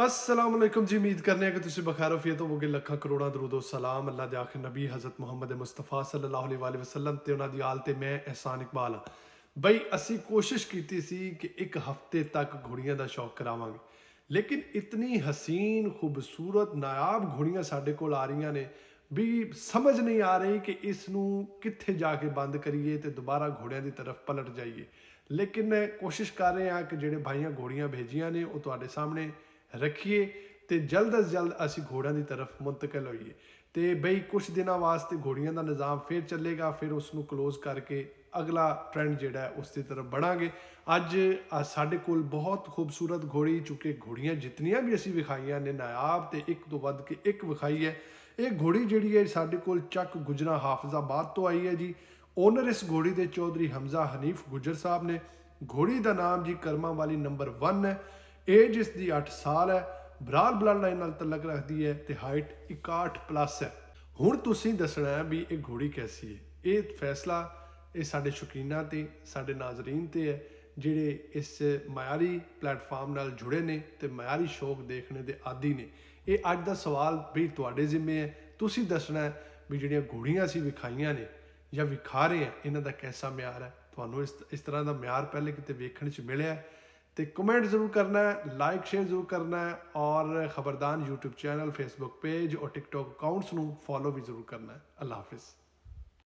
अस्सलाम वालेकुम जी। उम्मीद करने हैं कि तुम बखैर वफियत होवोगे। लखा करोड़ा दरूदो सलाम अल्लाह दे आखिर नबी हज़रत मुहम्मद मुस्तफा सल्लल्लाहु अलैहि वसल्लम ते उन्हां दी आल ते मैं एहसान इकबाल हाँ। बई असी कोशिश की सी कि एक हफ्ते तक घोड़ियां का शौक करावांगे, लेकिन इतनी हसीन खूबसूरत नायाब घोड़ियां साडे कोल आ रही ने भी समझ नहीं आ रही कि इसनूं कित्थे जाके बंद करिए तो दोबारा घोड़ियां की तरफ पलट जाइए। लेकिन कोशिश कर रहे हैं कि जेडे भाइयां घोड़ियां भेजियां ने वो तुहाडे सामने रखिए तो जल्द अज जल्द असी घोड़ों की तरफ मुंतकिल होइए। तो बई कुछ दिनों वास्ते घोड़ियों का निज़ाम फिर चलेगा, फिर उसनूं क्लोज करके अगला ट्रेंड जिहड़ा है उसकी तरफ बढ़ांगे। अज साडे कोल बहुत खूबसूरत घोड़ी, चूँकि घोड़ियां जितनियां भी असी विखाइयां ने नायाब तो एक तो वध के एक विखाई है। ये घोड़ी जिहड़ी है साडे कोल चक गुजरा हाफिजाबाद तो आई है जी। ओनर इस घोड़ी के चौधरी हमजा हनीफ गुजर साहब ने। घोड़ी का नाम जी करमा वाली नंबर 1 है। एज इसकी 8 साल है। बराल ब्लड लाइन नाल तलक रखती है तो हाइट 61+ है। हुण तुसीं दसना है भी ये घोड़ी कैसी है। ये फैसला ये साडे शौकीनां ते साडे नाजरीन ते है जिहड़े इस मयारी प्लेटफार्म नाल जुड़े ने ते मयारी शौक देखने दे आदी ने। ये अज दा सवाल भी तुहाडे जिम्मे है। तुसीं दसना है भी जिहड़ियां घोड़ियां असीं विखाइयां ने या विखा रहे हैं इन्हां दा कैसा म्यार है। तुहानूं इस तरह का म्यार पहले किते वेखण च मिलिया है तो कमेंट ज़रूर करना है, लाइक शेयर ज़रूर करना है और ख़बरदार यूट्यूब चैनल, फेसबुक पेज और टिकटॉक अकाउंट्स नूं फॉलो भी ज़रूर करना है। अल्लाह हाफिज़।